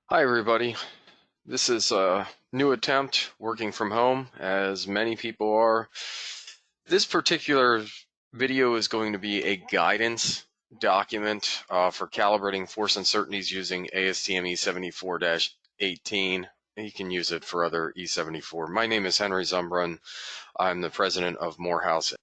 Hi everybody. This is a new attempt working from home, as many people are. This particular video is going to be a guidance document for calibrating force uncertainties using ASTM E74-18. You can use it for other E74. My name is Henry Zumbrun. I'm the president of Morehouse.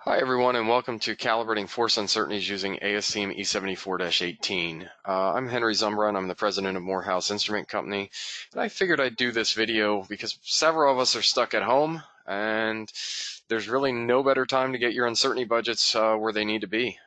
Hi everyone, and welcome to Calibrating Force Uncertainties using ASTM E74-18. I'm Henry Zumbrun. I'm the president of Morehouse Instrument Company, and I figured I'd do this video because several of us are stuck at home, and there's really no better time to get your uncertainty budgets where they need to be.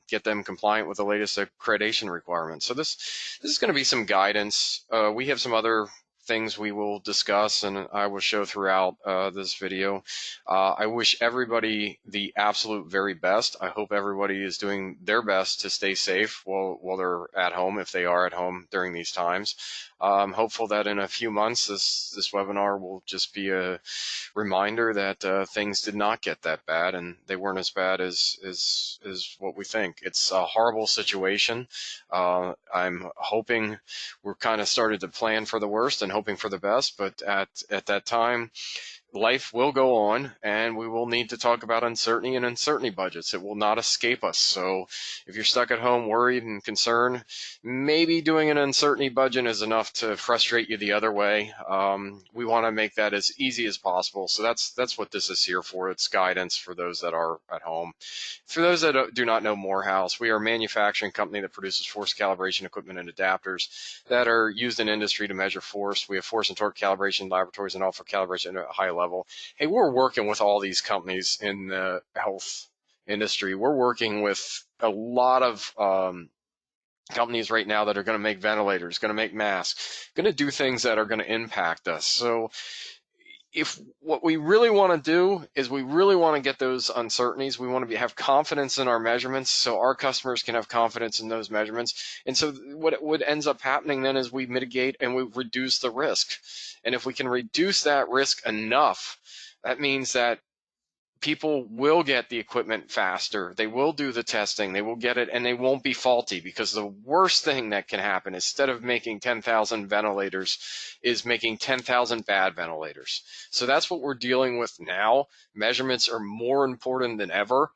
Get them compliant with the latest accreditation requirements. So this is going to be some guidance. We have some other things we will discuss and I will show throughout this video. I wish everybody the absolute very best. I hope everybody is doing their best to stay safe while they're at home, if they are at home during these times. I'm hopeful that in a few months this webinar will just be a reminder that things did not get that bad, and they weren't as bad as what we think. It's a horrible situation. I'm hoping we're kind of started to plan for the worst and hoping for the best, but at that time, life will go on, and we will need to talk about uncertainty and uncertainty budgets. It will not escape us. So if you're stuck at home worried and concerned, maybe doing an uncertainty budget is enough to frustrate you the other way. We want to make that as easy as possible. So that's what this is here for. It's guidance for those that are at home. For those that do not know Morehouse, we are a manufacturing company that produces force calibration equipment and adapters that are used in industry to measure force. We have force and torque calibration laboratories and also calibration at a high level. Hey, we're working with all these companies in the health industry. We're working with a lot of companies right now that are going to make ventilators, going to make masks, going to do things that are going to impact us. So if what we really want to do is we really want to get those uncertainties, we want to have confidence in our measurements so our customers can have confidence in those measurements. And so what ends up happening then is we mitigate and we reduce the risk. And if we can reduce that risk enough, that means that people will get the equipment faster. They will do the testing. They will get it, and they won't be faulty, because the worst thing that can happen, instead of making 10,000 ventilators, is making 10,000 bad ventilators. So that's what we're dealing with now. Measurements are more important than ever.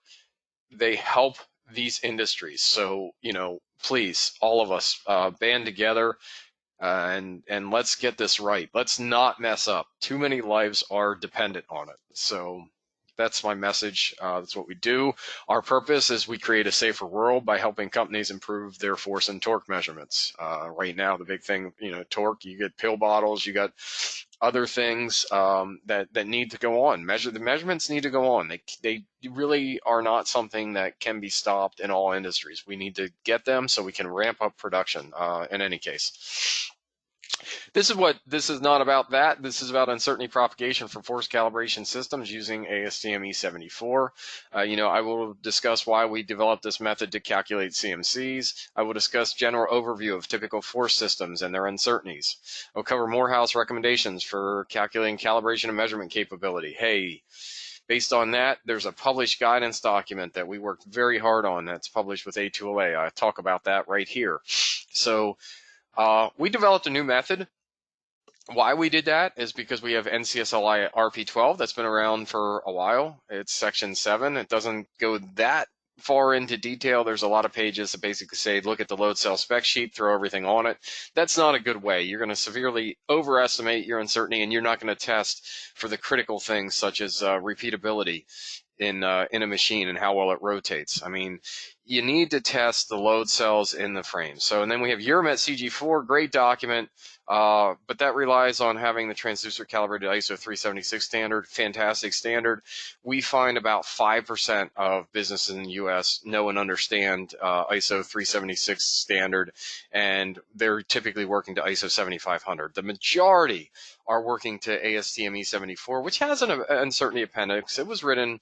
They help these industries. So, please, all of us, band together and let's get this right. Let's not mess up. Too many lives are dependent on it. So that's my message. That's what we do. Our purpose is we create a safer world by helping companies improve their force and torque measurements. Right now, the big thing, torque, you get pill bottles, you got other things that need to go on. The measurements need to go on. They really are not something that can be stopped in all industries. We need to get them so we can ramp up production in any case. This is not about that. This is about uncertainty propagation for force calibration systems using ASTM E74. I will discuss why we developed this method to calculate CMCs. I will discuss general overview of typical force systems and their uncertainties. I'll cover Morehouse recommendations for calculating calibration and measurement capability. Hey, based on that, there's a published guidance document that we worked very hard on that's published with A2LA. I talk about that right here. So we developed a new method. Why we did that is because we have NCSLI RP12 that's been around for a while. It's section 7. It doesn't go that far into detail. There's a lot of pages that basically say, look at the load cell spec sheet, throw everything on it. That's not a good way. You're going to severely overestimate your uncertainty, and you're not going to test for the critical things such as repeatability in a machine and how well it rotates. I mean, you need to test the load cells in the frame. So, and then we have Euromet CG4, great document, but that relies on having the transducer calibrated ISO 376 standard, fantastic standard. We find about 5% of businesses in the US know and understand ISO 376 standard, and they're typically working to ISO 7500. The majority are working to ASTM E74, which has an uncertainty appendix. It was written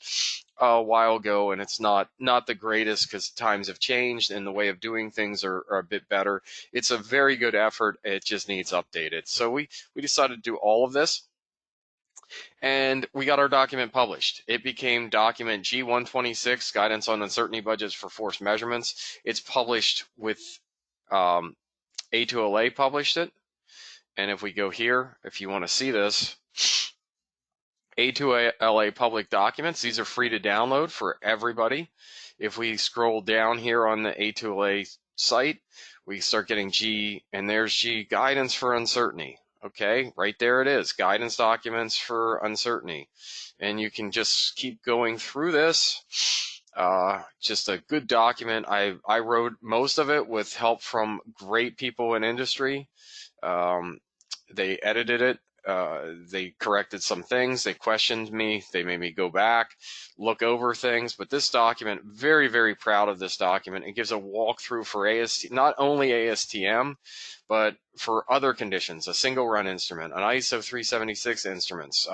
a while ago, and it's not the greatest because times have changed and the way of doing things are a bit better. It's a very good effort. It just needs updated. So we decided to do all of this, and we got our document published. It became document G126, Guidance on Uncertainty Budgets for Force Measurements. It's published with A2LA published it. And if we go here, if you want to see this, A2LA public documents, these are free to download for everybody. If we scroll down here on the A2LA site, we start getting G, and there's G, guidance for uncertainty. Okay, right there it is, guidance documents for uncertainty. And you can just keep going through this. Just a good document. I wrote most of it with help from great people in industry. They edited it. They corrected some things. They questioned me. They made me go back, look over things. But this document, very, very proud of this document. It gives a walkthrough for not only ASTM, but for other conditions, a single run instrument, an ISO 376 instruments,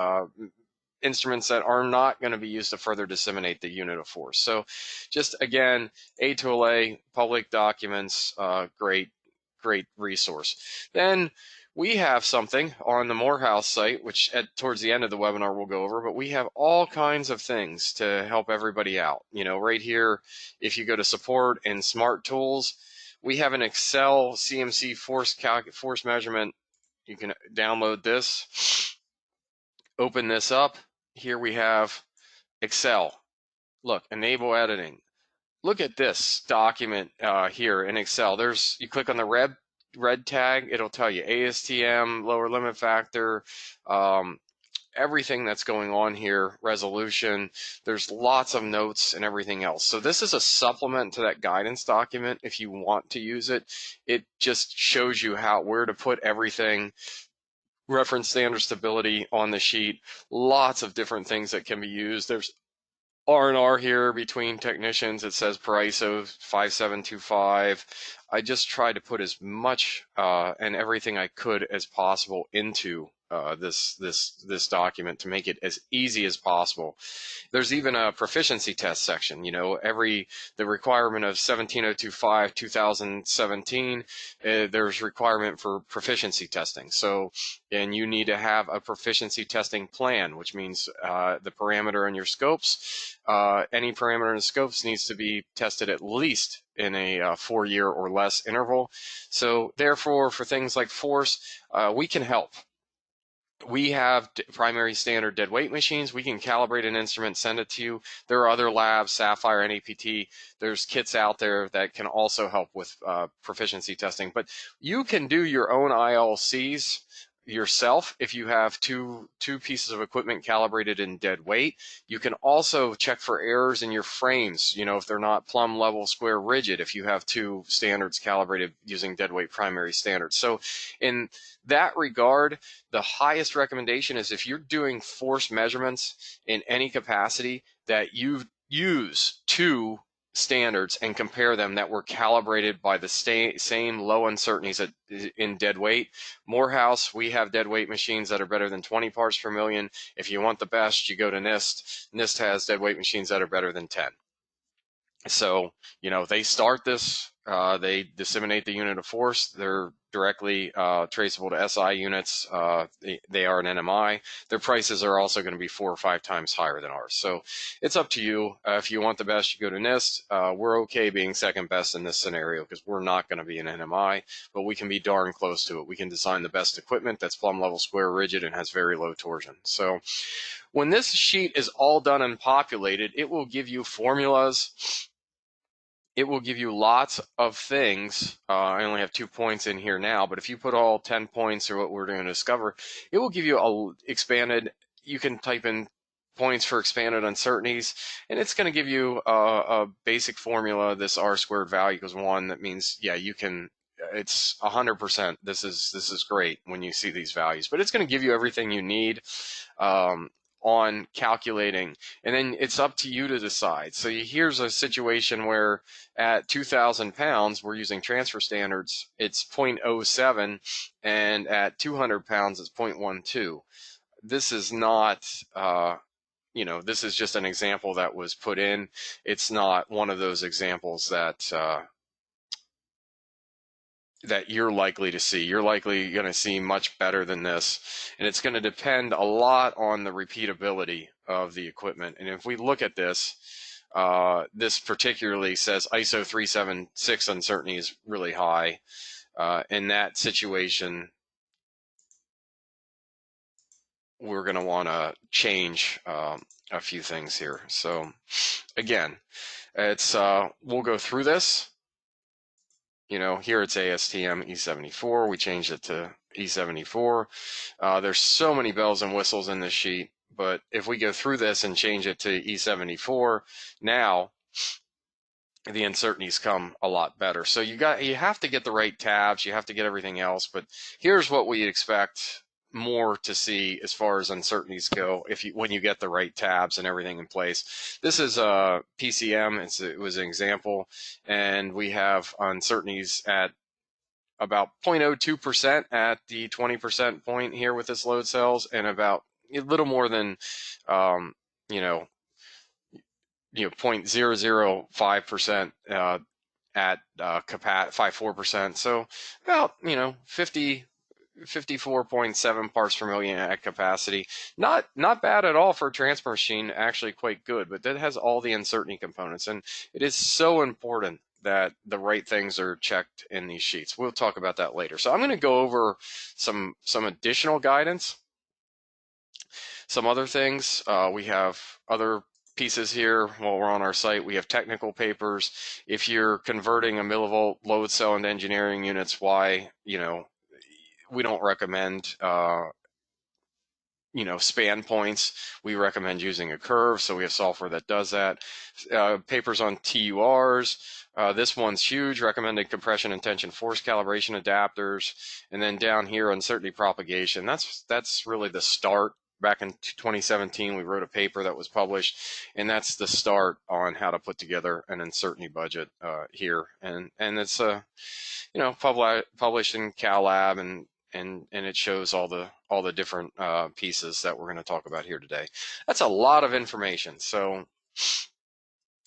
instruments that are not going to be used to further disseminate the unit of force. So just again, A2LA, public documents, great resource. Then we have something on the Morehouse site, which towards the end of the webinar we'll go over, but we have all kinds of things to help everybody out. You know, right here, if you go to support and smart tools, we have an Excel CMC force measurement. You can download this, open this up. Here we have Excel. Look, enable editing. Look at this document here in Excel. You click on the red tag, it'll tell you ASTM, lower limit factor, everything that's going on here, resolution. There's lots of notes and everything else. So this is a supplement to that guidance document. If you want to use it, it just shows you where to put everything. Reference standard stability on the sheet. Lots of different things that can be used. There's R&R here between technicians. It says per ISO 5725. I just tried to put as much and everything I could as possible into this document to make it as easy as possible. There's even a proficiency test section. You know, the requirement of 17025 2017, there's requirement for proficiency testing. So, and you need to have a proficiency testing plan, which means the parameter in your scopes, any parameter in the scopes needs to be tested at least in a 4-year or less interval. So therefore, for things like force, we can help. We have primary standard dead weight machines. We can calibrate an instrument, send it to you. There are other labs, Sapphire, NAPT. There's kits out there that can also help with proficiency testing. But you can do your own ILCs yourself if you have two pieces of equipment calibrated in dead weight. You can also check for errors in your frames, you know, if they're not plumb, level, square, rigid, if you have two standards calibrated using dead weight primary standards. So in that regard, the highest recommendation is if you're doing force measurements in any capacity, that you use two standards and compare them that were calibrated by the same low uncertainties in dead weight. Morehouse, we have dead weight machines that are better than 20 parts per million. If you want the best, you go to NIST. NIST has dead weight machines that are better than 10. So, you know, they start this, they disseminate the unit of force. They're directly traceable to SI units. They are an NMI. Their prices are also going to be 4 or 5 times higher than ours. So it's up to you. If you want the best, you go to NIST. We're okay being second best in this scenario because we're not going to be an NMI, but we can be darn close to it. We can design the best equipment that's plumb, level, square, rigid, and has very low torsion. So when this sheet is all done and populated, it will give you formulas. It will give you lots of things. I only have 2 points in here now, but if you put all 10 points or what we're going to discover, it will give you you can type in points for expanded uncertainties, and it's going to give you a basic formula. This R squared value equals 1. That means, yeah, you can, it's 100%. This is great when you see these values, but it's going to give you everything you need. On calculating, and then it's up to you to decide. So here's a situation where at 2,000 pounds, we're using transfer standards, it's 0.07, and at 200 pounds, it's 0.12. This is not, you know, this is just an example that was put in. It's not one of those examples that you're likely to see. You're likely going to see much better than this. And it's going to depend a lot on the repeatability of the equipment. And if we look at this, This particularly says ISO 376 uncertainty is really high. In that situation, we're going to want to change a few things here. So again, it's we'll go through this. You know, here it's ASTM E74. We changed it to E74. There's so many bells and whistles in this sheet, but if we go through this and change it to E74, now the uncertainties come a lot better. So you have to get the right tabs, you have to get everything else, but here's what we expect more to see as far as uncertainties go when you get the right tabs and everything in place. This is a PCM, it was an example, and we have uncertainties at about 0.02% at the 20% point here with this load cells, and about a little more than you know 0.005% at 54%. So about 54.7 parts per million at capacity. Not bad at all for a transfer machine, actually quite good, but that has all the uncertainty components, and it is so important that the right things are checked in these sheets. We'll talk about that later. So I'm going to go over some additional guidance, some other things. We have other pieces here while we're on our site. We have technical papers. If you're converting a millivolt load cell into engineering units, why, we don't recommend span points. We recommend using a curve, so we have software that does that. Papers on TURs. This one's huge, recommended compression and tension force calibration adapters. And then down here, uncertainty propagation. That's really the start. Back in 2017, we wrote a paper that was published, and that's the start on how to put together an uncertainty budget here. And it's published in CalLab, and it shows all the different pieces that we're going to talk about here today. That's a lot of information. So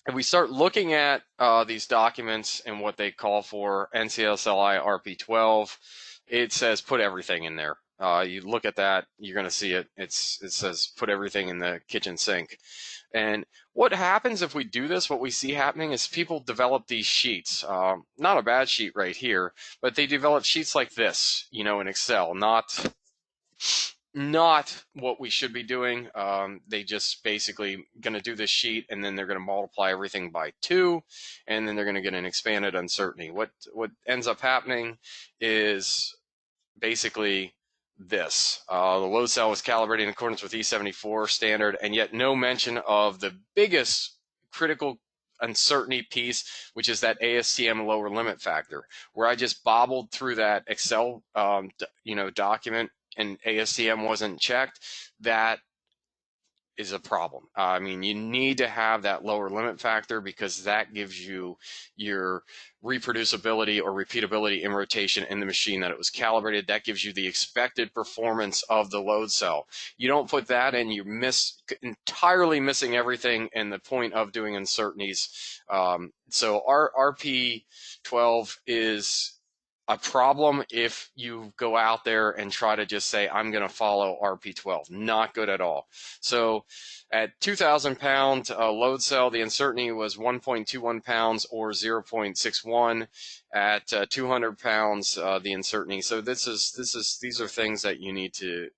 if we start looking at these documents and what they call for, NCSLI RP12, it says put everything in there. You look at that, you're going to see it. It says put everything in the kitchen sink. And what happens if we do this, what we see happening is people develop these sheets. Not a bad sheet right here, but they develop sheets like this, in Excel. Not what we should be doing. They just basically going to do this sheet, and then they're going to multiply everything by 2, and then they're going to get an expanded uncertainty. What ends up happening is basically this. The load cell was calibrated in accordance with E74 standard, and yet no mention of the biggest critical uncertainty piece, which is that ASTM lower limit factor, where I just bobbled through that Excel document and ASTM wasn't checked. That is a problem. I mean, you need to have that lower limit factor, because that gives you your reproducibility or repeatability in rotation in the machine that it was calibrated. That gives you the expected performance of the load cell. You don't put that in, you entirely missing everything in the point of doing uncertainties. So our RP12 is a problem if you go out there and try to just say, I'm going to follow RP12. Not good at all. So at 2,000 pound load cell, the uncertainty was 1.21 pounds or 0.61. At 200 pounds, the uncertainty. So these are things that you need to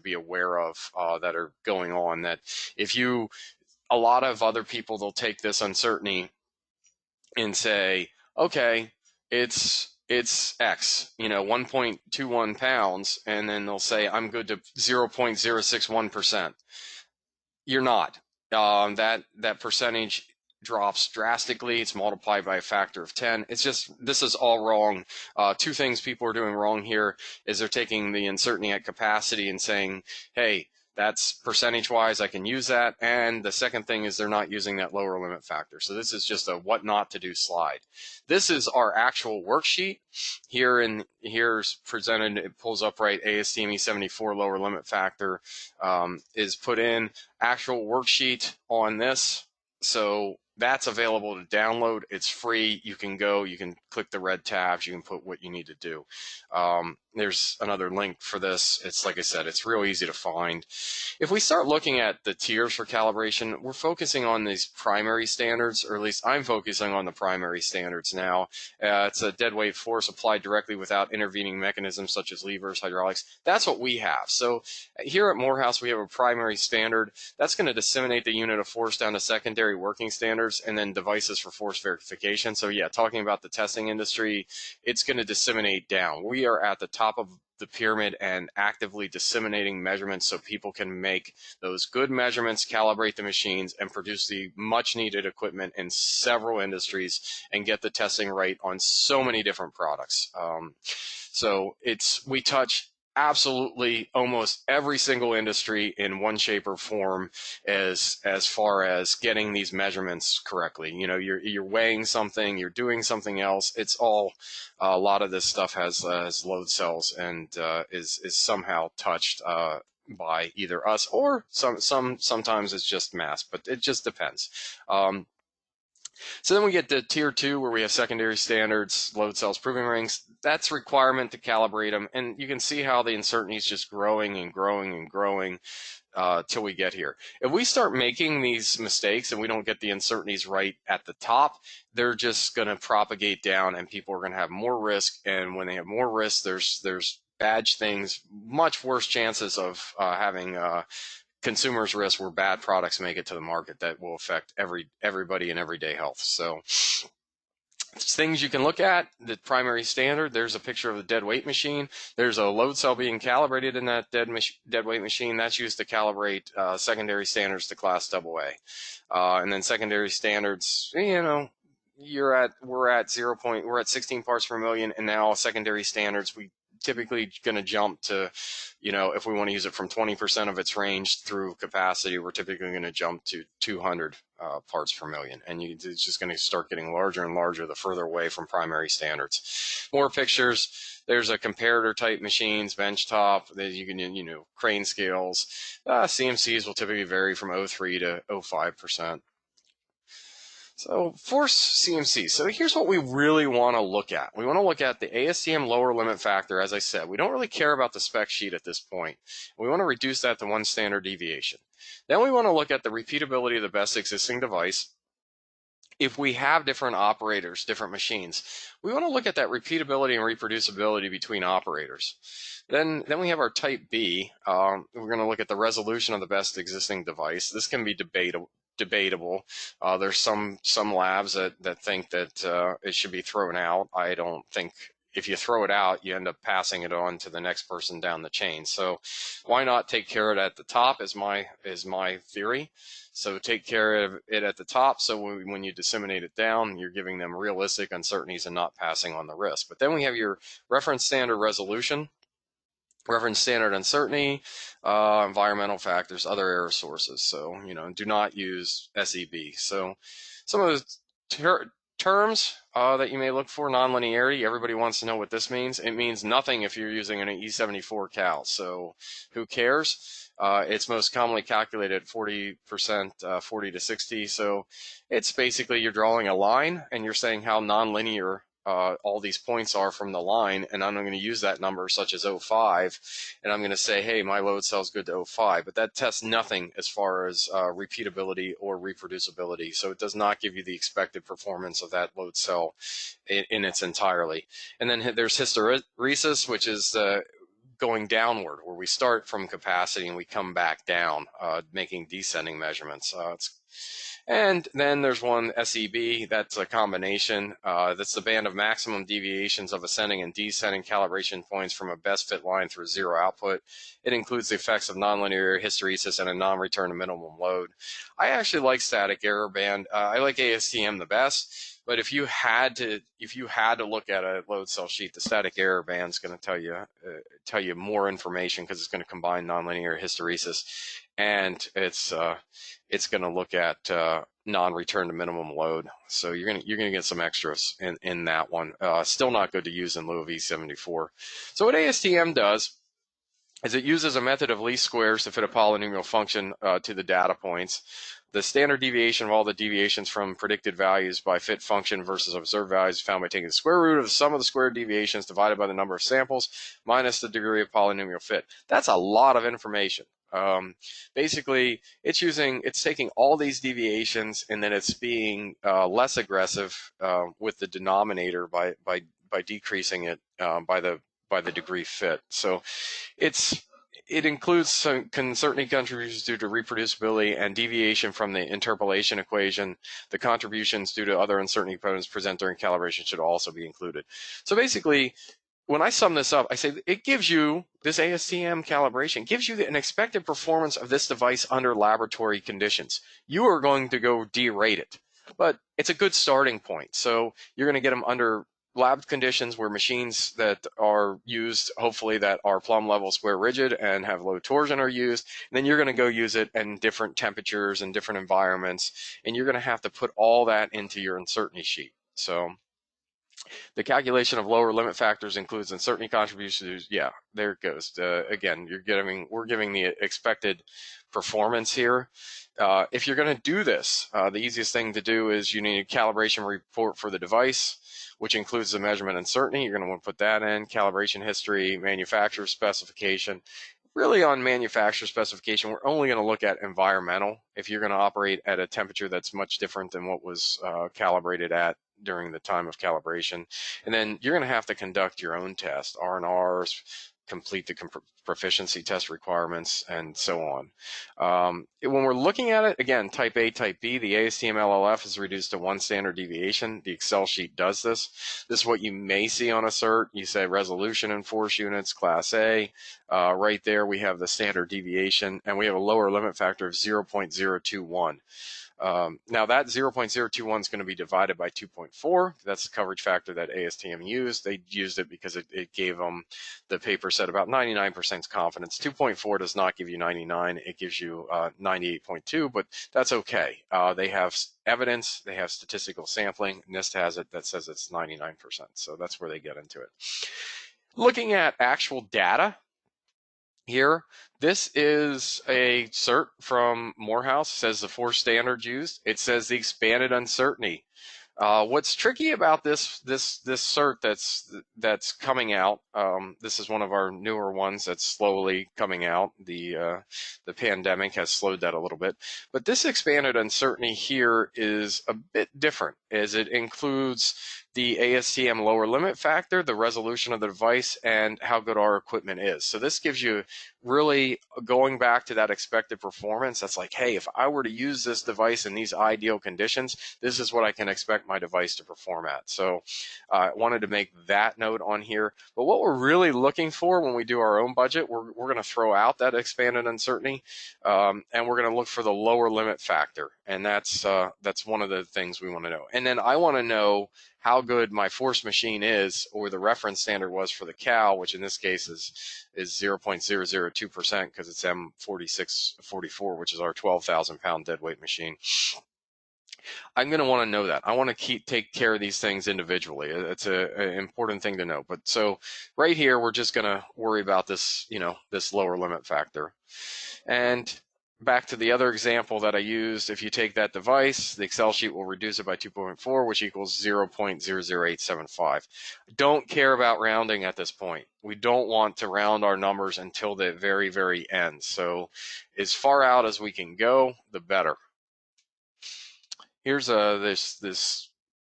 be aware of that are going on. That a lot of other people, they'll take this uncertainty and say, okay, it's X, 1.21 pounds, and then they'll say, I'm good to 0.061%. You're not. That percentage drops drastically. It's multiplied by a factor of 10. It's just, this is all wrong. Two things people are doing wrong here is they're taking the uncertainty at capacity and saying, hey, that's percentage-wise, I can use that. And the second thing is they're not using that lower limit factor. So this is just a what not to do slide. This is our actual worksheet. Here's presented, it pulls up right, ASTME E74 lower limit factor is put in. Actual worksheet on this. So that's available to download. It's free. You can go, you can click the red tabs, you can put what you need to do. There's another link for this. It's like I said, it's real easy to find. If we start looking at the tiers for calibration, we're focusing on these primary standards, or at least I'm focusing on the primary standards now. It's a dead weight force applied directly without intervening mechanisms such as levers, hydraulics. That's what we have. So here at Morehouse, we have a primary standard that's going to disseminate the unit of force down to secondary working standards and then devices for force verification. So yeah, talking about the testing industry, it's going to disseminate down. We are at the top of the pyramid and actively disseminating measurements so people can make those good measurements, calibrate the machines, and produce the much needed equipment in several industries and get the testing right on so many different products. So we touch absolutely almost every single industry in one shape or form as far as getting these measurements correctly. You know, you're weighing something, you're doing something else. It's all a lot of this stuff has load cells and is somehow touched by either us or sometimes it's just mass, but it just depends. So then we get to tier 2 where we have secondary standards, load cells, proving rings. That's requirement to calibrate them. And you can see how the uncertainty is just growing and growing and growing till we get here. If we start making these mistakes and we don't get the uncertainties right at the top, they're just going to propagate down and people are going to have more risk. And when they have more risk, there's bad things, much worse chances of having consumers risk where bad products make it to the market that will affect everybody in everyday health. So things you can look at, the primary standard, there's a picture of the dead weight machine. There's a load cell being calibrated in that dead weight machine. That's used to calibrate secondary standards to class AA. And then secondary standards, you know, we're at 16 parts per million, and now secondary standards, we typically going to jump to, you know, if we want to use it from 20% of its range through capacity, we're typically going to jump to 200 parts per million. And it's just going to start getting larger and larger the further away from primary standards. More pictures. There's a comparator type machines, benchtop, that you can, you know, crane scales. CMCs will typically vary from 0.3 to 0.5%. So force CMC. So here's what we really want to look at. We want to look at the ASTM lower limit factor. As I said, we don't really care about the spec sheet at this point. We want to reduce that to 1 standard deviation. Then we want to look at the repeatability of the best existing device. If we have different operators, different machines, we want to look at that repeatability and reproducibility between operators. Then we have our type B. We're going to look at the resolution of the best existing device. This can be debatable. There's some labs that think that it should be thrown out. I don't think if you throw it out, you end up passing it on to the next person down the chain. So why not take care of it at the top is my theory. So take care of it at the top, so when you disseminate it down, you're giving them realistic uncertainties and not passing on the risk. But then we have your reference standard resolution, reference standard uncertainty, environmental factors, other error sources. So, you know, do not use SEB. So some of the terms that you may look for, nonlinearity, everybody wants to know what this means. It means nothing if you're using an E74 cal. So who cares? It's most commonly calculated at 40%, 40 to 60. So it's basically you're drawing a line and you're saying how nonlinear all these points are from the line, and I'm going to use that number such as 0.5, and I'm going to say, hey, my load cell is good to 0.5, but that tests nothing as far as repeatability or reproducibility, so it does not give you the expected performance of that load cell in its entirety. And then there's hysteresis, which is going downward, where we start from capacity and we come back down, making descending measurements. And then there's one SEB, that's a combination. That's the band of maximum deviations of ascending and descending calibration points from a best fit line through zero output. It includes the effects of nonlinear hysteresis and a non-return to minimum load. I actually like static error band. I like ASTM the best. But if you had to look at a load cell sheet, the static error band is going to tell you more information because it's going to combine nonlinear hysteresis, and it's going to look at non-return to minimum load. So you're going to get some extras in that one. Still not good to use in lieu of E74. So what ASTM does is it uses a method of least squares to fit a polynomial function to the data points. the standard deviation of all the deviations from predicted values by fit function versus observed values found by taking the square root of the sum of the squared deviations divided by the number of samples minus the degree of polynomial fit. That's a lot of information. Basically, it's taking all these deviations and then it's being less aggressive with the denominator by decreasing it by the degree fit. So it includes some uncertainty contributions due to reproducibility and deviation from the interpolation equation. The contributions due to other uncertainty components present during calibration should also be included. So basically, when I sum this up, I say it gives you, this ASTM calibration gives you an expected performance of this device under laboratory conditions. You are going to go derate it, but it's a good starting point. So you're going to get them under lab conditions where machines that are used, hopefully that are plumb level square rigid and have low torsion are used. And then you're going to go use it in different temperatures and different environments. And you're going to have to put all that into your uncertainty sheet. So the calculation of lower limit factors includes uncertainty contributions. Yeah, there it goes. Again, we're giving the expected performance here. If you're going to do this, the easiest thing to do is you need a calibration report for the device, which includes the measurement uncertainty. You're going to want to put that in, calibration history, manufacturer specification. Really on manufacturer specification, we're only going to look at environmental. If you're going to operate at a temperature that's much different than what was calibrated at during the time of calibration. And then you're going to have to conduct your own test, R&Rs, complete the proficiency test requirements, and so on. When we're looking at it, again, type A, type B, the ASTM LLF is reduced to one standard deviation. The Excel sheet does this. This is what you may see on a cert. You say resolution in force units, class A. Right there we have the standard deviation, and we have a lower limit factor of 0.021. Now that 0.021 is going to be divided by 2.4. That's the coverage factor that ASTM used. They used it because it gave them, the paper said, about 99% confidence. 2.4 does not give you 99. It gives you 98.2, but that's okay. They have evidence. They have statistical sampling. NIST has it that says it's 99%. So that's where they get into it. Looking at actual data, here, this is a cert from Morehouse. It says the 4 standards used. It says the expanded uncertainty. What's tricky about this cert that's coming out? This is one of our newer ones that's slowly coming out. The pandemic has slowed that a little bit, but this expanded uncertainty here is a bit different, as it includes the ASTM lower limit factor, the resolution of the device, and how good our equipment is. So this gives you really going back to that expected performance. That's like, hey, if I were to use this device in these ideal conditions, this is what I can expect my device to perform at. So I wanted to make that note on here. But what we're really looking for when we do our own budget, we're going to throw out that expanded uncertainty, and we're going to look for the lower limit factor. And that's one of the things we want to know. And then I want to know how good my force machine is, or the reference standard was for the Cal, which in this case is 0.002% because it's M4644, which is our 12,000 pound deadweight machine. I'm going to want to know that. I want to take care of these things individually. It's an important thing to know. But so right here, we're just going to worry about this, this lower limit factor. And back to the other example that I used, if you take that device, the Excel sheet will reduce it by 2.4, which equals 0.00875. Don't care about rounding at this point. We don't want to round our numbers until the very, very end. So as far out as we can go, the better. Here's this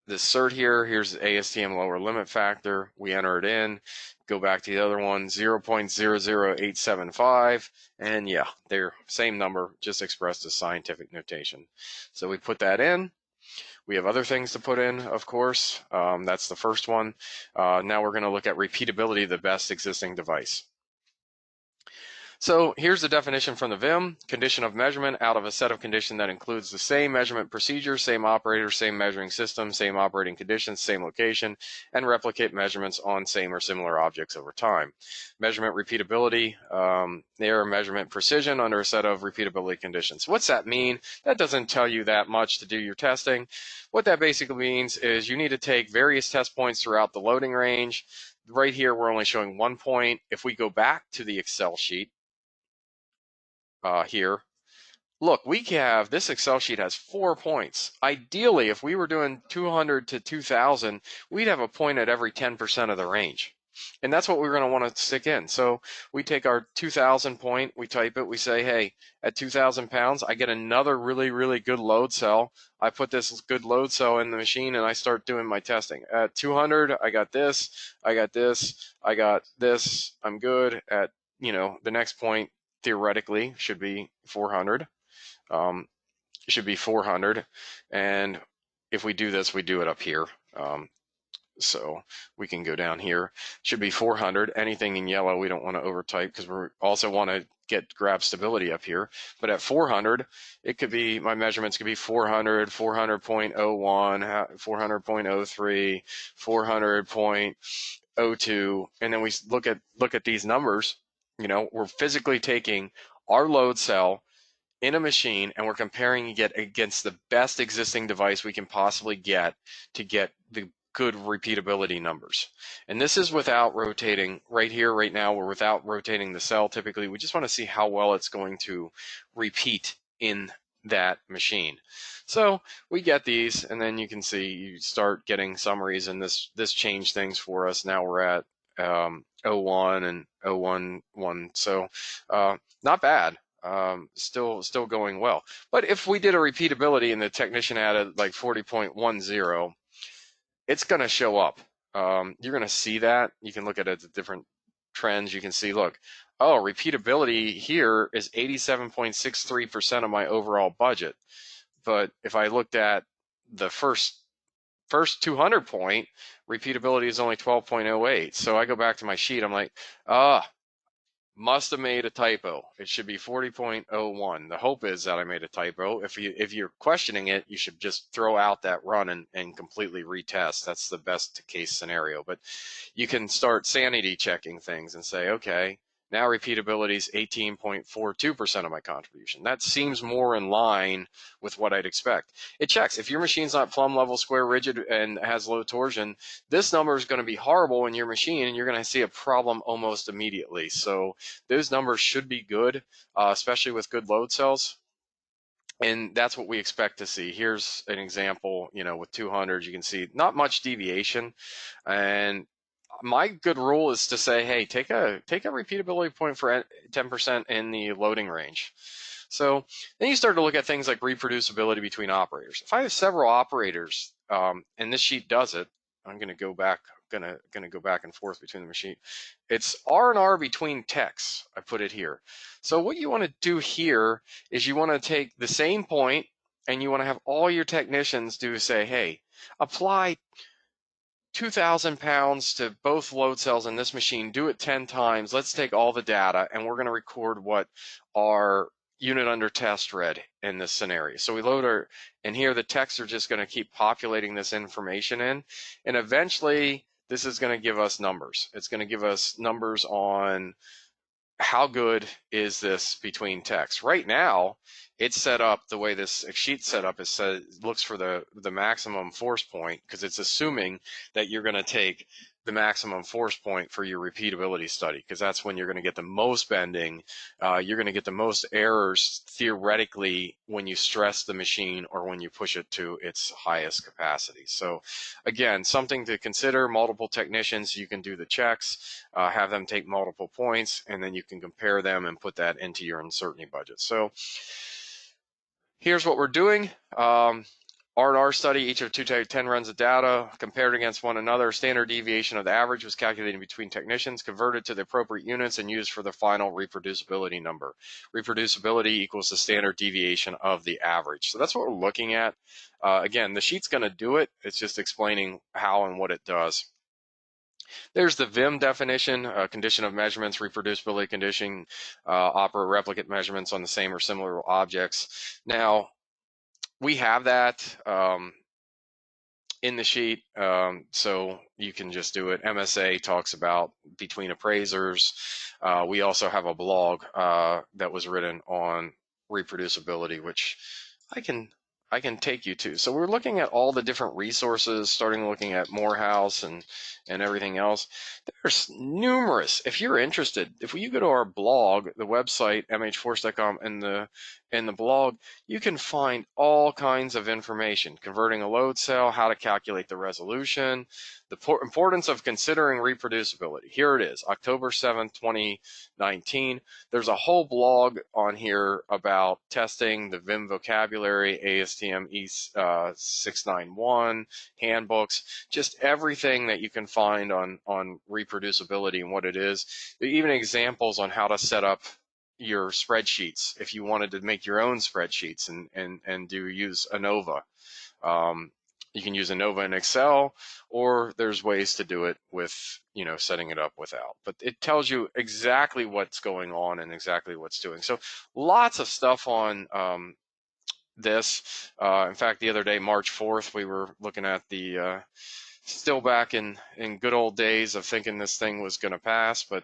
cert here. Here's the ASTM lower limit factor. We enter it in. Go back to the other one, 0.00875, and yeah, they're same number, just expressed as scientific notation. So we put that in. We have other things to put in, of course. That's the first one. Now we're going to look at repeatability of the best existing device. So here's the definition from the VIM: condition of measurement out of a set of conditions that includes the same measurement procedure, same operator, same measuring system, same operating conditions, same location, and replicate measurements on same or similar objects over time. Measurement repeatability, their measurement precision under a set of repeatability conditions. What's that mean? That doesn't tell you that much to do your testing. What that basically means is you need to take various test points throughout the loading range. Right here, we're only showing 1 point. If we go back to the Excel sheet, here, look, we have, this Excel sheet has 4 points. Ideally, if we were doing 200 to 2000, we'd have a point at every 10% of the range. And that's what we're going to want to stick in. So we take our 2000 point, we type it, we say, hey, at 2,000 pounds, I get another really, really good load cell. I put this good load cell in the machine and I start doing my testing. At 200, I got this, I got this, I got this, I'm good. At, the next point theoretically should be 400. It should be 400. And if we do this, we do it up here. So we can go down here. Should be 400. Anything in yellow we don't want to overtype because we also want to grab stability up here. But at 400, it could be, my measurements could be 400, 400.01, 400.03, 400.02, and then we look at these numbers. We're physically taking our load cell in a machine and we're comparing it against the best existing device we can possibly get to get the good repeatability numbers. And this is without rotating. Right here, right now, we're without rotating the cell. Typically, we just want to see how well it's going to repeat in that machine. So we get these, and then you can see you start getting summaries, and this changed things for us. Now we're at 01 and 011. So not bad. Still going well. But if we did a repeatability and the technician added like 40.10, it's going to show up. You're going to see that. You can look at it, the different trends. You can see, look, oh, repeatability here is 87.63% of my overall budget. But if I looked at the first 200 point, repeatability is only 12.08. So I go back to my sheet. I'm like, must have made a typo. It should be 40.01. The hope is that I made a typo. If you're questioning it, you should just throw out that run and completely retest. That's the best case scenario. But you can start sanity checking things and say, okay, now repeatability is 18.42% of my contribution. That seems more in line with what I'd expect. It checks. If your machine's not plumb level, square, rigid, and has low torsion, this number is going to be horrible in your machine, and you're going to see a problem almost immediately. So those numbers should be good, especially with good load cells. And that's what we expect to see. Here's an example, with 200, you can see not much deviation. And my good rule is to say, hey, take a repeatability point for 10% in the loading range. So then you start to look at things like reproducibility between operators. If I have several operators, and this sheet does it, I'm going to go back. Going to go back and forth between the machine. It's R&R between techs. I put it here. So what you want to do here is you want to take the same point and you want to have all your technicians say, hey, apply 2,000 pounds to both load cells in this machine, do it 10 times. Let's take all the data and we're going to record what our unit under test read in this scenario. So we load and here the techs are just going to keep populating this information in, and eventually this is going to give us numbers. It's going to give us numbers on how good is this between techs. Right now, it's set up the way this sheet set up is looks for the maximum force point, because it's assuming that you're going to take the maximum force point for your repeatability study, because that's when you're going to get the most bending. You're going to get the most errors theoretically when you stress the machine or when you push it to its highest capacity. So again, something to consider. Multiple technicians, you can do the checks, have them take multiple points, and then you can compare them and put that into your uncertainty budget. So here's what we're doing. R&R study, each of 10 runs of data compared against one another. Standard deviation of the average was calculated between technicians, converted to the appropriate units, and used for the final reproducibility number. Reproducibility equals the standard deviation of the average. So that's what we're looking at. Again, the sheet's going to do it. It's just explaining how and what it does. There's the VIM definition, condition of measurements, reproducibility condition, opera replicate measurements on the same or similar objects. Now, we have that in the sheet, so you can just do it. MSA talks about between appraisers. We also have a blog that was written on reproducibility, which I can take you to. So we're looking at all the different resources, starting looking at Morehouse and everything else. There's numerous. If you're interested, if you go to our blog, the website mhforce.com, in the blog, you can find all kinds of information, converting a load cell, how to calculate the resolution, the importance of considering reproducibility. Here it is, October 7th, 2019. There's a whole blog on here about testing the Vim vocabulary, ASTM E691, handbooks, just everything that you can find on reproducibility and what it is. Even examples on how to set up your spreadsheets if you wanted to make your own spreadsheets and use ANOVA. You can use ANOVA in Excel, or there's ways to do it with, setting it up without. But it tells you exactly what's going on and exactly what's doing. So lots of stuff on this. In fact, the other day, March 4th, we were looking at the still back in good old days of thinking this thing was going to pass, but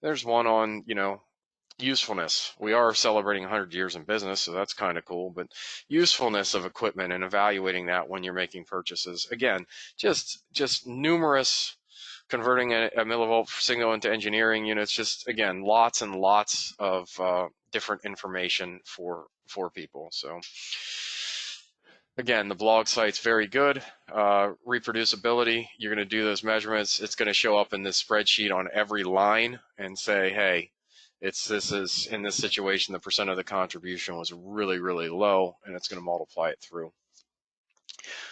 there's one on, usefulness. We are celebrating 100 years in business, so that's kind of cool, but usefulness of equipment and evaluating that when you're making purchases. Again, just numerous, converting a millivolt signal into engineering units, just again, lots and lots of different information for people. So again, the blog site's very good. Reproducibility, you're going to do those measurements. It's going to show up in this spreadsheet on every line and say, hey, this is in this situation, the percent of the contribution was really, really low, and it's going to multiply it through.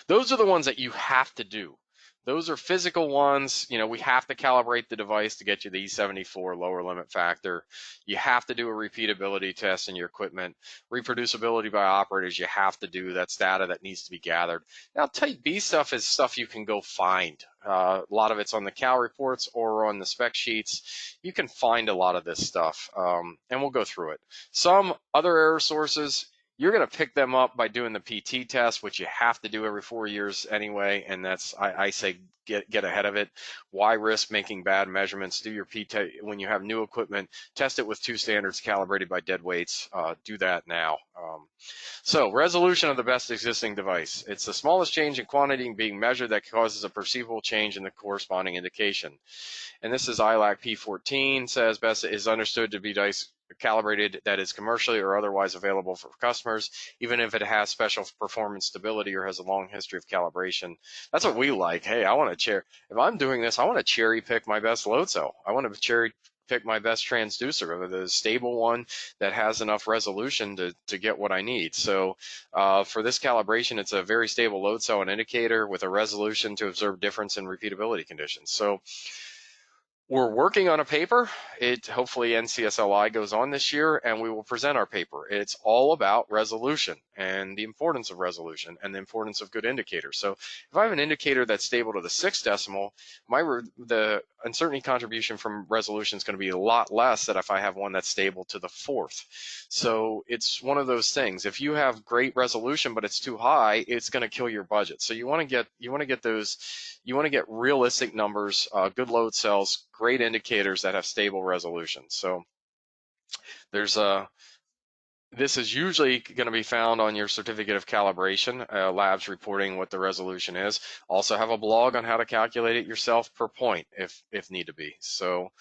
Those are the ones that you have to do. Those are physical ones. We have to calibrate the device to get you the E74 lower limit factor. You have to do a repeatability test in your equipment. Reproducibility by operators, you have to do. That's data that needs to be gathered. Now, type B stuff is stuff you can go find. A lot of it's on the cal reports or on the spec sheets. You can find a lot of this stuff, and we'll go through it. Some other error sources, you're going to pick them up by doing the PT test, which you have to do every 4 years anyway, and that's, I say, get ahead of it. Why risk making bad measurements? Do your PT when you have new equipment. Test it with 2 standards calibrated by dead weights. Do that now. So resolution of the best existing device. It's the smallest change in quantity being measured that causes a perceivable change in the corresponding indication. And this is ILAC P14, says best is understood to be device calibrated that is commercially or otherwise available for customers, even if it has special performance stability or has a long history of calibration. That's what we like. Hey, if I'm doing this, I want to cherry pick my best load cell. I want to cherry pick my best transducer, the stable one that has enough resolution to get what I need. So for this calibration, it's a very stable load cell and indicator with a resolution to observe difference in repeatability conditions. So we're working on a paper. Hopefully NCSLI goes on this year, and we will present our paper. It's all about resolution and the importance of resolution and the importance of good indicators. So if I have an indicator that's stable to the 6th decimal, the uncertainty contribution from resolution is going to be a lot less than if I have one that's stable to the 4th. So it's one of those things. If you have great resolution but it's too high, it's going to kill your budget. So you want to get realistic numbers, good load cells, great indicators that have stable resolution. So this is usually going to be found on your certificate of calibration, labs reporting what the resolution is. Also have a blog on how to calculate it yourself per point if need to be. So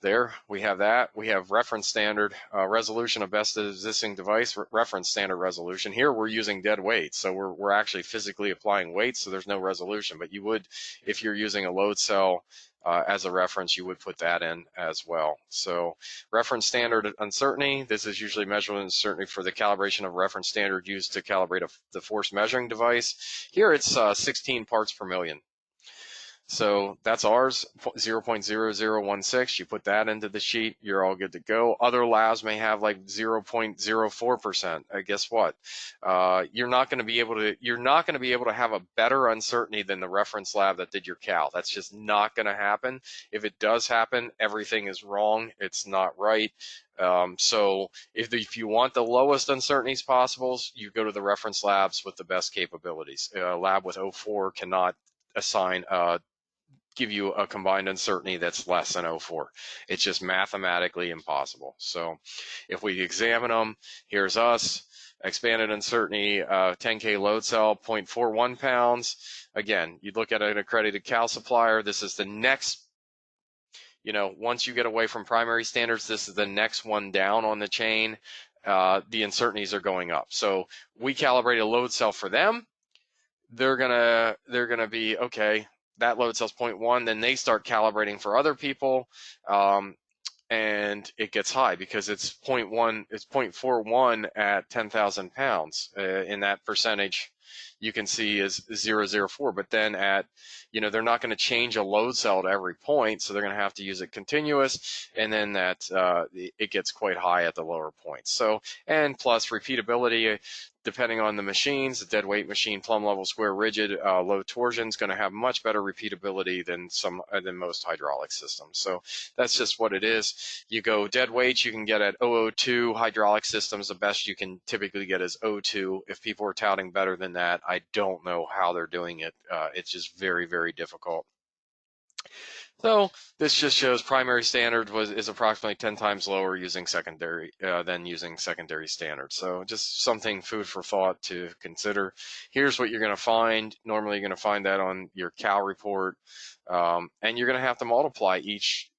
there we have that. We have reference standard resolution of best existing device, reference standard resolution. Here we're using dead weights, so we're actually physically applying weights, so there's no resolution. But you would, if you're using a load cell as a reference, you would put that in as well. So reference standard uncertainty, this is usually measurement uncertainty for the calibration of reference standard used to calibrate the force measuring device. Here it's 16 parts per million. So that's ours, 0.0016. You put that into the sheet, you're all good to go. Other labs may have like 0.04%. Guess what? You're not going to be able to have a better uncertainty than the reference lab that did your cal. That's just not going to happen. If it does happen, everything is wrong. It's not right. So if you want the lowest uncertainties possible, you go to the reference labs with the best capabilities. A lab with 0.04 cannot give you a combined uncertainty that's less than 0.04. It's just mathematically impossible. So if we examine them, here's us, expanded uncertainty, 10K load cell, 0.41 pounds. Again, you look at an accredited cal supplier, this is the next, once you get away from primary standards, this is the next one down on the chain. the uncertainties are going up. So we calibrate a load cell for them. They're gonna be okay. That load cell's 0.1. Then they start calibrating for other people. And it gets high because it's 0.1, it's 0.41 at 10,000 pounds. In that percentage, you can see is 0.004. But then at, they're not going to change a load cell at every point, so they're going to have to use it continuous, and then that it gets quite high at the lower points. So, and plus repeatability. Depending on the machines, the dead weight machine, plumb level, square, rigid, low torsion is going to have much better repeatability than most hydraulic systems. So that's just what it is. You go dead weights, you can get at 0.002. Hydraulic systems, the best you can typically get is 0.02. If people are touting better than that, I don't know how they're doing it. It's just very, very difficult. So this just shows primary standard is approximately 10 times lower using secondary than using secondary standard. So just something, food for thought to consider. Here's what you're going to find. Normally you're going to find that on your Cal report, and you're going to have to multiply each.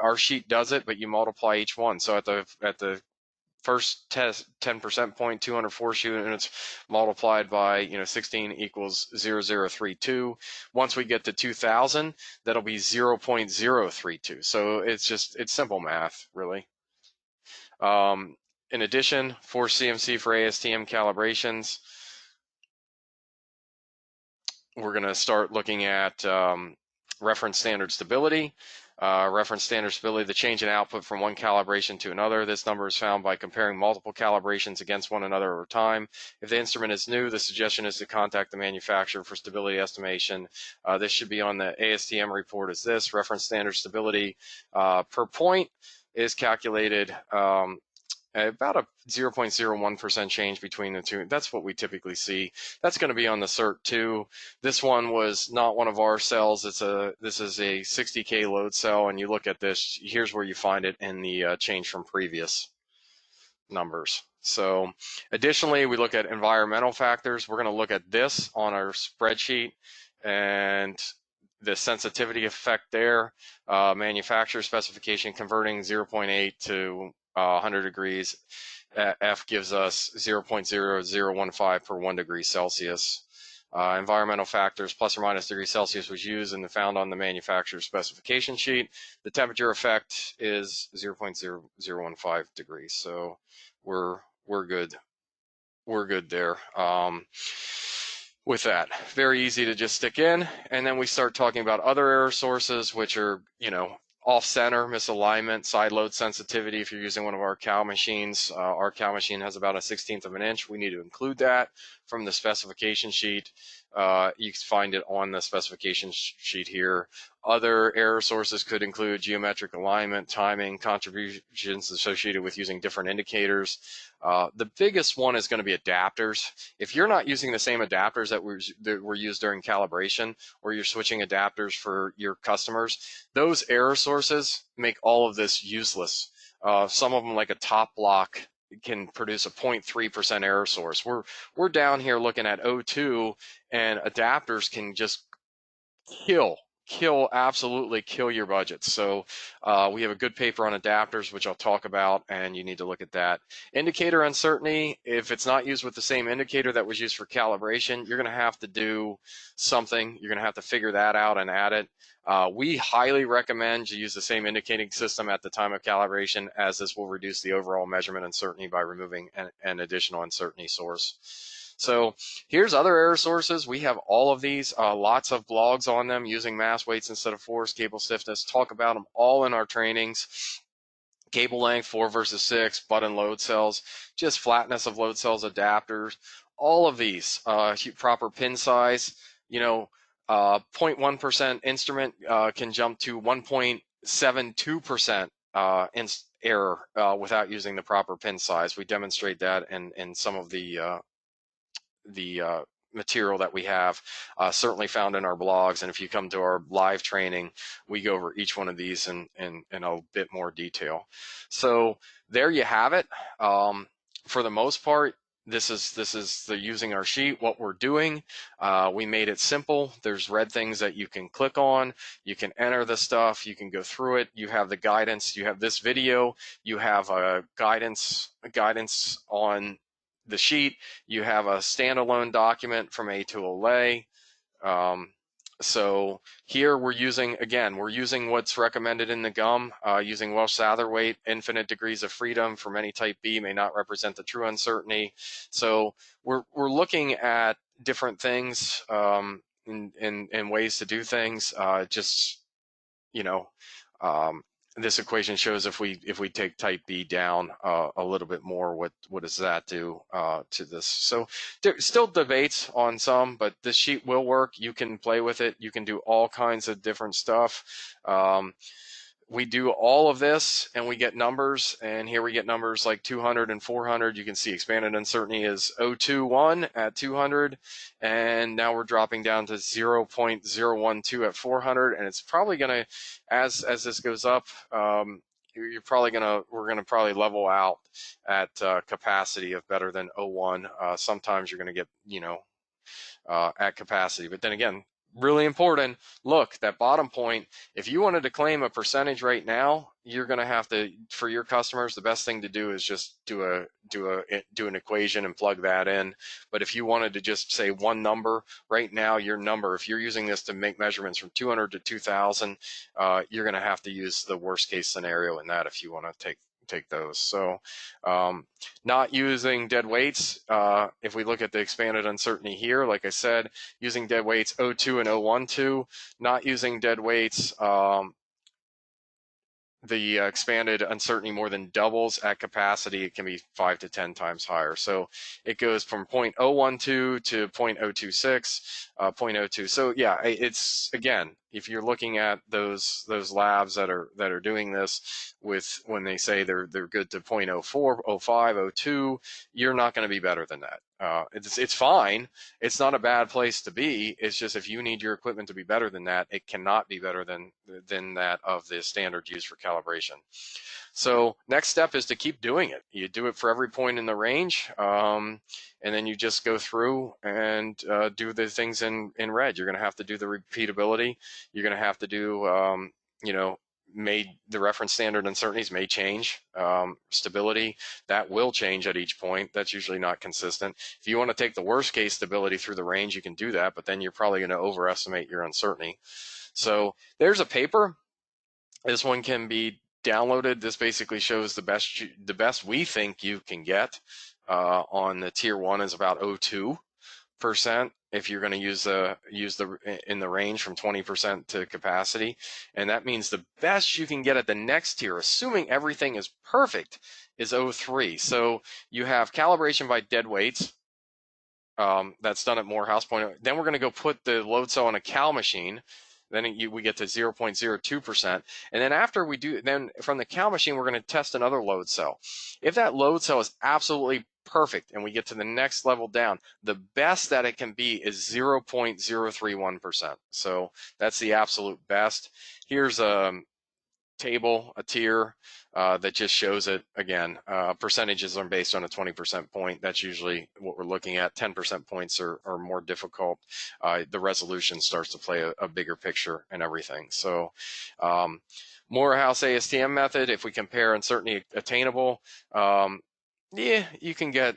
Our sheet does it, but you multiply each one. So at the first test 10% point, 204 units multiplied by 16 equals 0.032. Once we get to 2000, that'll be 0.032. So it's simple math, really. In addition, for CMC for ASTM calibrations, we're going to start looking at reference standard stability. Reference standard stability, the change in output from one calibration to another. This number is found by comparing multiple calibrations against one another over time. If the instrument is new, the suggestion is to contact the manufacturer for stability estimation. This should be on the ASTM report as this. Reference standard stability per point is calculated about a 0.01% change between the two. That's what we typically see. That's going to be on the CERT too. This one was not one of our cells. This is a 60K load cell, and you look at this, here's where you find it in the change from previous numbers. So additionally, we look at environmental factors. We're going to look at this on our spreadsheet and the sensitivity effect there. Manufacturer specification converting 0.8 to 100 degrees. F gives us 0.0015 per 1 degree Celsius. Environmental factors, plus or minus degrees Celsius, was used and found on the manufacturer's specification sheet. The temperature effect is 0.0015 degrees. So we're good. We're good there. With that, very easy to just stick in, and then we start talking about other error sources, which are off-center, misalignment, side load sensitivity. If you're using one of our Cal machines, our Cal machine has about a 1/16 of an inch. We need to include that from the specification sheet. You can find it on the specification sheet here. Other error sources could include geometric alignment, timing, contributions associated with using different indicators. The biggest one is going to be adapters. If you're not using the same adapters that were used during calibration, or you're switching adapters for your customers, those error sources make all of this useless. Some of them, like a top block, can produce a 0.3% error source. We're down here looking at O2, and adapters can just absolutely kill your budget. So we have a good paper on adapters, which I'll talk about, and you need to look at that. Indicator uncertainty, if it's not used with the same indicator that was used for calibration, you're going to have to do something. You're going to have to figure that out and add it. We highly recommend you use the same indicating system at the time of calibration, as this will reduce the overall measurement uncertainty by removing an additional uncertainty source. So here's other error sources. We have all of these, lots of blogs on them, using mass weights instead of force, cable stiffness, talk about them all in our trainings. Cable length, 4 versus 6, butt and load cells, just flatness of load cells, adapters, all of these, proper pin size, 0.1% instrument can jump to 1.72% error without using the proper pin size. We demonstrate that in some of the material that we have, certainly found in our blogs. And if you come to our live training, we go over each one of these in a bit more detail. So there you have it. For the most part, this is the using our sheet, what we're doing. We made it simple. There's red things that you can click on. You can enter the stuff. You can go through it. You have the guidance. You have this video. You have a guidance on the sheet. You have a standalone document from A to Olay. So here we're using what's recommended in the GUM, using Welch-Satherthwaite. Infinite degrees of freedom for many type B may not represent the true uncertainty. So we're looking at different things in ways to do things. Just, you know, this equation shows if we take type B down a little bit more, what does that do to this? So there's still debates on some, but this sheet will work. You can play with it. You can do all kinds of different stuff. We do all of this and we get numbers, and here we get numbers like 200 and 400. You can see expanded uncertainty is 0.21 at 200, and now we're dropping down to 0.012 at 400, and it's probably gonna, as this goes up, we're gonna probably level out at capacity of better than 0.1. Sometimes you're gonna get, at capacity, but then again, really important, look, that bottom point, if you wanted to claim a percentage right now, you're going to have to, for your customers, the best thing to do is just do an equation and plug that in. But if you wanted to just say one number right now, your number, if you're using this to make measurements from 200 to 2000, you're going to have to use the worst case scenario in that if you want to take those. So not using dead weights, if we look at the expanded uncertainty here, like I said, using dead weights 0.2 and 0.12, not using dead weights, the expanded uncertainty more than doubles at capacity. It can be 5 to 10 times higher. So it goes from 0.012 to 0.026, 0.02. So yeah, it's, again, if you're looking at those labs that are doing this with, when they say they're good to 0.04, 0.05, 0.02, you're not going to be better than that. It's fine. It's not a bad place to be. It's just if you need your equipment to be better than that, it cannot be better than that of the standard used for calibration. So next step is to keep doing it. You do it for every point in the range, and then you just go through and do the things in red. You're going to have to do the repeatability. You're going to have to do, the reference standard uncertainties may change. Stability, that will change at each point. That's usually not consistent. If you want to take the worst case stability through the range, you can do that, but then you're probably going to overestimate your uncertainty. So there's a paper. This one can be downloaded. This basically shows the best we think you can get on the tier 1 is about 0.02%. If you're going to use in the range from 20% to capacity, and that means the best you can get at the next tier, assuming everything is perfect, is 0.3. So you have calibration by dead weights. That's done at Morehouse. Then we're going to go put the load cell on a cal machine. Then we get to 0.02%. And then after we do, then from the cal machine, we're going to test another load cell. If that load cell is absolutely perfect and we get to the next level down, the best that it can be is 0.031%. So that's the absolute best. Here's a table, a tier that just shows it again. Percentages are based on a 20% point. That's usually what we're looking at. 10% points are more difficult. The resolution starts to play a bigger picture and everything. So Morehouse ASTM method, if we compare uncertainty attainable, yeah, you can get,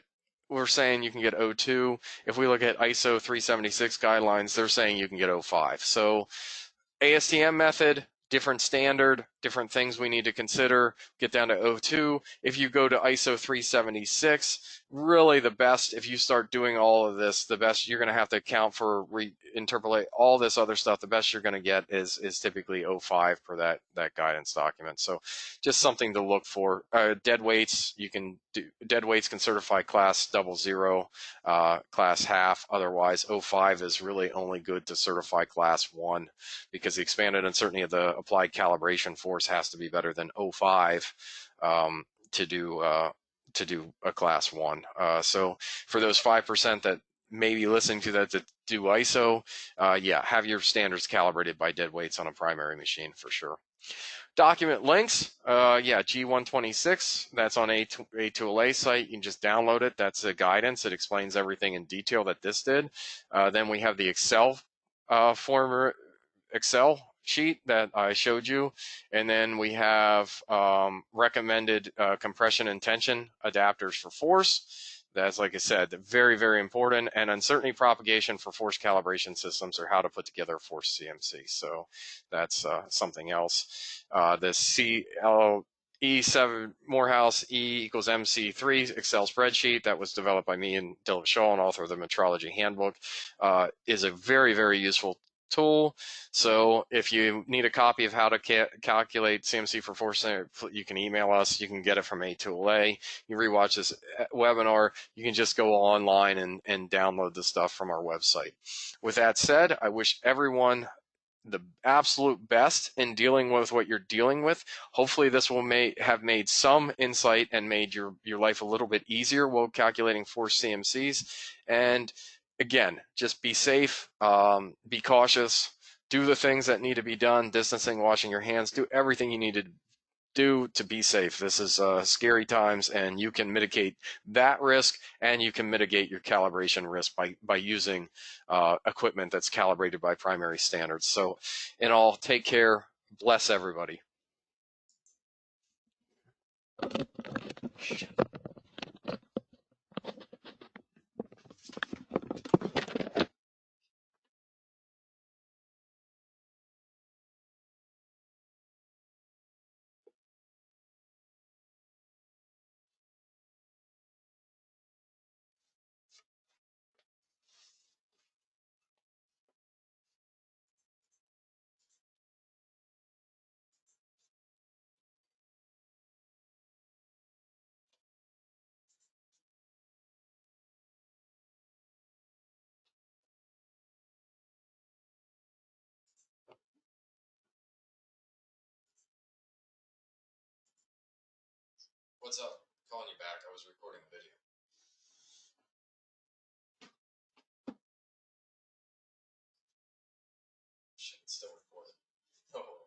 we're saying you can get 0.2. If we look at ISO 376 guidelines, they're saying you can get 0.5. So ASTM method, different standard, different things we need to consider, get down to 0.2. If you go to ISO 376, really the best, if you start doing all of this, the best you're going to have to account for, interpolate all this other stuff, the best you're going to get is typically 0.5 per that guidance document. So just something to look for. Dead weights, you can do, dead weights can certify class 00, class half. Otherwise 0.5 is really only good to certify class 1, because the expanded uncertainty of the applied calibration force has to be better than 0.5 to do a class 1. So for those 5% that may be listening to that do ISO, yeah, have your standards calibrated by dead weights on a primary machine for sure. Document links, yeah, G126, that's on A2LA site. You can just download it. That's a guidance. It explains everything in detail that this did. Then we have the Excel Excel sheet that I showed you. And then we have recommended compression and tension adapters for force. That's, like I said, very, very important. And uncertainty propagation for force calibration systems, or how to put together a force CMC. So that's something else. The Morehouse E equals MC3 Excel spreadsheet that was developed by me and Dylan Shaw, and author of the Metrology Handbook, is a very, very useful tool. So if you need a copy of how to calculate CMC for force, you can email us. You can get it from A2LA. You rewatch this webinar, you can just go online and download the stuff from our website. With that said, I wish everyone the absolute best in dealing with what you're dealing with. Hopefully this will have made some insight and made your life a little bit easier while calculating force CMCs. And again, just be safe, be cautious, do the things that need to be done, distancing, washing your hands, do everything you need to do to be safe. This is scary times, and you can mitigate that risk, and you can mitigate your calibration risk by using equipment that's calibrated by primary standards. So in all, take care. Bless everybody. What's up? Calling you back. I was recording a video.